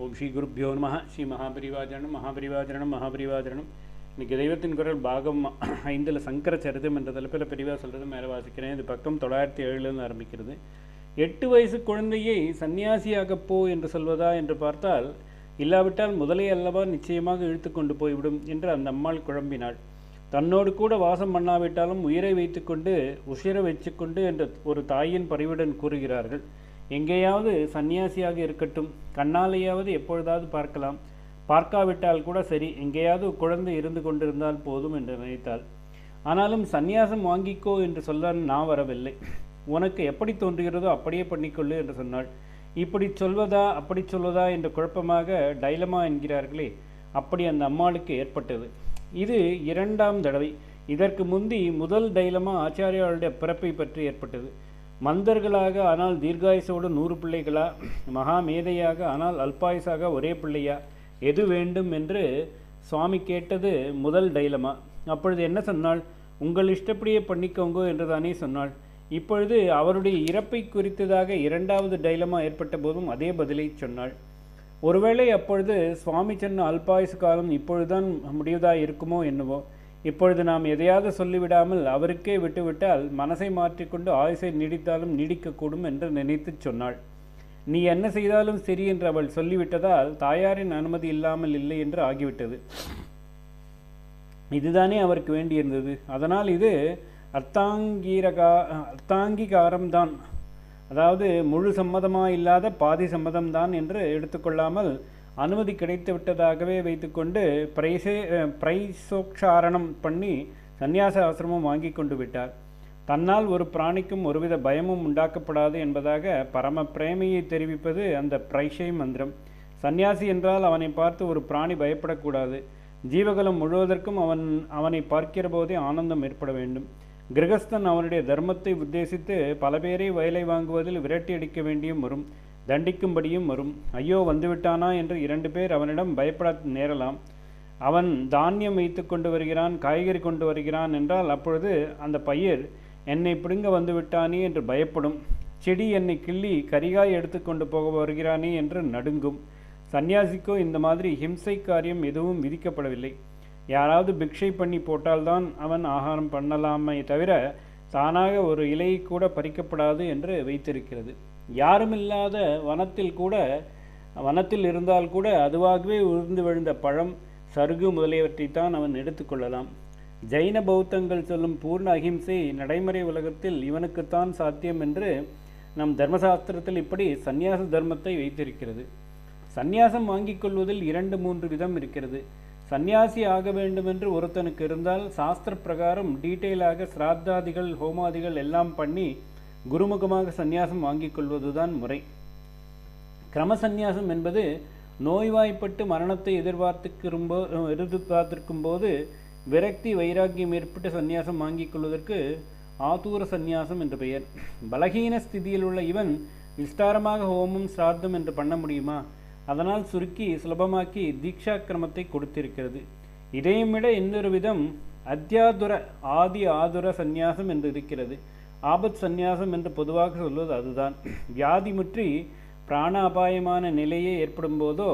ஓம் ஸ்ரீ குருப்பியோ நம. ஸ்ரீ மகாபரிவாஜனம். இன்றைக்கி தெய்வத்தின் குரல் பாகம் 5 சங்கர சரிதம் என்ற தலைப்பில் பெரிவா சொல்கிறது மேலே வாசிக்கிறேன். இது பக்கம் 907 ஆரம்பிக்கிறது. 8 வயசு குழந்தையை சன்னியாசியாக போ என்று சொல்வதா என்று பார்த்தால், இல்லாவிட்டால் முதலே அல்லவா நிச்சயமாக இழுத்து கொண்டு போய்விடும் என்று அந்த அம்மாள் குழம்பினாள். தன்னோடு கூட வாசம் பண்ணாவிட்டாலும் உயிரை வைத்துக்கொண்டு உசிர வச்சுக்கொண்டு என்ற ஒரு தாயின் பரிவுடன் கூறுகிறார்கள். எங்கேயாவது சன்னியாசியாக இருக்கட்டும், கண்ணாலேயாவது எப்பொழுதாவது பார்க்கலாம், பார்க்காவிட்டால் கூட சரி, எங்கேயாவது குழந்தை இருந்து கொண்டிருந்தால் போதும் என்று நினைத்தாள். ஆனாலும் சந்நியாசம் வாங்கிக்கோ என்று சொல்ல நான் வரவில்லை. உனக்கு எப்படி தோன்றுகிறதோ அப்படியே பண்ணிக்கொள்ளு என்று சொன்னாள். இப்படி சொல்வதா அப்படி சொல்வதா என்ற குழப்பமாக டைலமா என்கிறார்களே, அப்படி அந்த அம்மாளுக்கு ஏற்பட்டது. இது 2ஆம் தடவை. இதற்கு முந்தி முதல் டைலமா ஆச்சாரியாளுடைய பிறப்பை பற்றி ஏற்பட்டது. மந்தர்களாக ஆனால் தீர்காயுசோடு 100 பிள்ளைகளா, மகா மேதையாக ஆனால் அல்பாயுசாக ஒரே பிள்ளையா, எது வேண்டும் என்று சுவாமி கேட்டது முதல் டைலமா. அப்பொழுது என்ன சொன்னாள்? உங்கள் இஷ்டப்படியே பண்ணிக்கோங்கோ என்று தானே சொன்னாள். இப்பொழுது அவருடைய இறப்பை குறித்ததாக 2வது டைலமா ஏற்பட்ட போதும் அதே பதிலை சொன்னாள். ஒருவேளை அப்பொழுது சுவாமி சொன்ன அல்பாயுசு காலம் இப்பொழுதுதான் முடிவதாக இருக்குமோ என்னவோ. இப்பொழுது நாம் எதையாவது சொல்லிவிடாமல் அவருக்கே விட்டுவிட்டால் மனசை மாற்றிக்கொண்டு ஆயுசை நீடித்தாலும் நீடிக்கக்கூடும் என்று நினைத்து சொன்னாள். நீ என்ன செய்தாலும் சரி என்று அவள் சொல்லிவிட்டதால் தாயாரின் அனுமதி இல்லாமல் இல்லை என்று ஆகிவிட்டது. இதுதானே அவருக்கு வேண்டியிருந்தது. அதனால் இது அர்த்தாங்கீகாரம்தான், அதாவது முழு சம்மதமாக இல்லாத பாதி சம்மதம்தான் என்று எடுத்துக்கொள்ளாமல் அனுமதி கிடைத்து விட்டதாகவே வைத்துக்கொண்டு பிரைசோக்ஷாரணம் பண்ணி சந்நியாச ஆசிரமம் வாங்கி கொண்டு விட்டார். தன்னால் ஒரு பிராணிக்கும் ஒருவித பயமும் உண்டாக்கப்படாது என்பதாக பரம பிரேமையை தெரிவிப்பது அந்த பிரைஷை மந்திரம். சந்நியாசி என்றால் அவனை பார்த்து ஒரு பிராணி பயப்படக்கூடாது. ஜீவகலம் முழுவதற்கும் அவனை பார்க்கிற போதே ஆனந்தம் ஏற்பட வேண்டும். கிரகஸ்தன் அவனுடைய தர்மத்தை உத்தேசித்து பல பேரை வயலை வாங்குவதில் விரட்டி அடிக்க வேண்டியும் வரும், தண்டிக்கும்படியும் வரும். ஐயோ வந்துவிட்டானா என்று 2 பேர் அவனிடம் பயப்பட நேரலாம். அவன் தானியம் வைத்து கொண்டு வருகிறான், காய்கறி கொண்டு வருகிறான் என்றால் அப்பொழுது அந்த பயிர் என்னை பிடுங்க வந்து விட்டானே என்று பயப்படும். செடி என்னை கிள்ளி கரிகாய் எடுத்து கொண்டு போக வருகிறானே என்று நடுங்கும். சந்நியாசிக்கோ இந்த மாதிரி ஹிம்சை காரியம் எதுவும் விதிக்கப்படவில்லை. யாராவது பிக்ஷை பண்ணி போட்டால்தான் அவன் ஆகாரம் பண்ணலாமே தவிர தானாக ஒரு இலை கூட பறிக்கப்படாது என்று வைத்திருக்கிறது. யாருமில்லாத வனத்தில் இருந்தால் கூட அதுவாகவே உதிர்ந்து விழுந்த பழம், சருகு முதலியவற்றைத்தான் அவன் எடுத்துக்கொள்ளலாம். ஜைன பௌத்தங்கள் சொல்லும் பூர்ண அகிம்சை நடைமுறை உலகத்தில் இவனுக்குத்தான் சாத்தியம் என்று நம் தர்மசாஸ்திரத்தில் இப்படி சந்நியாச தர்மத்தை வைத்திருக்கிறது. சந்நியாசம் வாங்கிக் கொள்வதில் 2-3 விதம் இருக்கிறது. சந்நியாசி ஆக வேண்டுமென்று ஒருத்தனுக்கு இருந்தால் சாஸ்திர பிரகாரம் டீட்டெயிலாக சிராத்தாதிகள் ஹோமாதிகள் எல்லாம் பண்ணி குருமுகமாக சந்நியாசம் வாங்கிக் கொள்வதுதான் முறை. கிரம சந்நியாசம் என்பது நோய்வாய்ப்பட்டு மரணத்தை எதிர்பார்த்திருக்கும் போது விரக்தி வைராக்கியம் ஏற்பட்டு சந்நியாசம் வாங்கிக் கொள்வதற்கு ஆதூர சந்நியாசம் என்று பெயர். பலகீன ஸ்திதியில் உள்ள இவன் விஸ்தாரமாக ஹோமம் சிராத்தம் என்று பண்ண முடியுமா? அதனால் சுருக்கி சுலபமாக்கி தீக்ஷா கிரமத்தை கொடுத்திருக்கிறது. இதையும் விட இன்னொரு விதம் ஆதுர சந்நியாசம் என்று இருக்கிறது. ஆபத் சந்நியாசம் என்று பொதுவாக சொல்வது அதுதான். வியாதி முற்றி பிராண அபாயமான நிலையே ஏற்படும் போதோ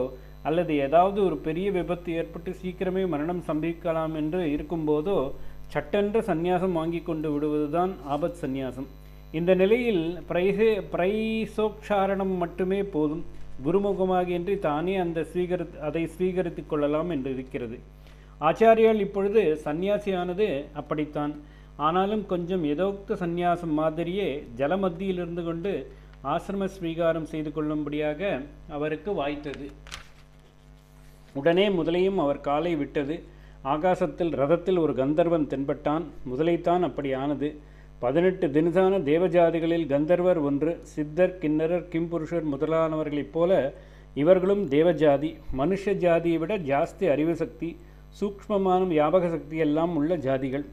அல்லது ஏதாவது ஒரு பெரிய விபத்து ஏற்பட்டு சீக்கிரமே மரணம் சம்பவிக்கலாம் என்று இருக்கும்போதோ சட்டென்று சந்நியாசம் வாங்கி கொண்டு விடுவதுதான் ஆபத் சந்நியாசம். இந்த நிலையில் பிரைசோக்ஷாரணம் மட்டுமே போதும், குருமுகமாகின்றி தானே அதை ஸ்வீகரித்து கொள்ளலாம் என்று இருக்கிறது. ஆச்சாரியால் இப்பொழுது சந்நியாசியானது அப்படித்தான். ஆனாலும் கொஞ்சம் யதோக்த சந்நியாசம் மாதிரியே ஜலமத்தியில் இருந்து கொண்டு ஆசிரம ஸ்வீகாரம் செய்து கொள்ளும்படியாக அவருக்கு வாய்த்தது. உடனே முதலையும் அவர் காலை விட்டது. ஆகாசத்தில் ரதத்தில் ஒரு கந்தர்வன் தென்பட்டான். முதலைத்தான் அப்படி ஆனது. 18 தினசான தேவஜாதிகளில் கந்தர்வர் ஒன்று. சித்தர், கிண்ணரர், கிம்புருஷர் முதலானவர்களைப் போல இவர்களும் தேவஜாதி. மனுஷ ஜாதியை விட ஜாஸ்தி அறிவு சக்தி, சூக்ஷ்மமான ஞாபக சக்தி எல்லாம் உள்ள ஜாதிகள்.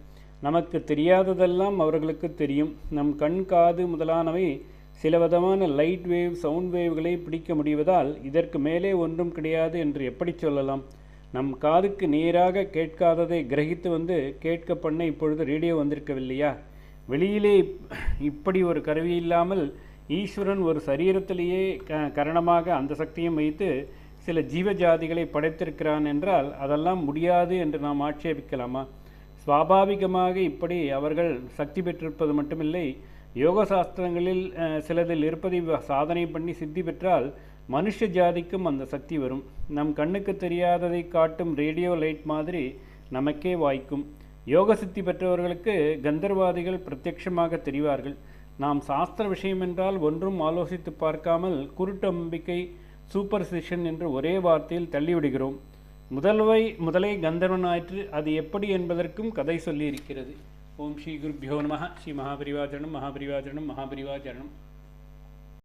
நமக்கு தெரியாததெல்லாம் அவர்களுக்கு தெரியும். நம் கண், காது முதலானவை சில விதமான லைட் வேவ், சவுண்ட் வேவ்களை பிடிக்க முடிவதால் இதற்கு மேலே ஒன்றும் கிடையாது என்று எப்படி சொல்லலாம்? நம் காதுக்கு நேராக கேட்காததை கிரகித்து வந்து கேட்க பண்ண இப்பொழுது ரேடியோ வந்திருக்கவில்லையா? வெளியிலே இப்படி ஒரு கருவி இல்லாமல் ஈஸ்வரன் ஒரு சரீரத்திலேயே கரணமாக அந்த சக்தியும் வைத்து சில ஜீவஜாதிகளை படைத்திருக்கிறான் என்றால் அதெல்லாம் முடியாது என்று நாம் ஆட்சேபிக்கலாமா? சுவாபாவிகமாக இப்படி அவர்கள் சக்தி பெற்றிருப்பது மட்டுமில்லை, யோக சாஸ்திரங்களில் சிலதில் இருப்பதை சாதனை பண்ணி சித்தி பெற்றால் மனுஷ ஜாதிக்கும் அந்த சக்தி வரும். நம் கண்ணுக்கு தெரியாததை காட்டும் ரேடியோ லைட் மாதிரி நமக்கே வாய்க்கும். யோக சித்தி பெற்றவர்களுக்கு கந்தர்வாதிகள் பிரத்யட்சமாக தெரிவார்கள். நாம் சாஸ்திர விஷயம் என்றால் ஒன்றும் ஆலோசித்து பார்க்காமல் குருட்டு நம்பிக்கை, சூப்பர்ஸ்டிஷன் என்று ஒரே வார்த்தையில் தள்ளிவிடுகிறோம். முதலை கந்தர்வனாயிற்று, அது எப்படி என்பதற்கும் கதை சொல்லி இருக்கிறது. ஓம் ஸ்ரீ குருப்யோ நமः. ஸ்ரீ மகாபரிவாச்சரணம் மகாபரிவாச்சரணம் மகாபரிவாச்சரணம்.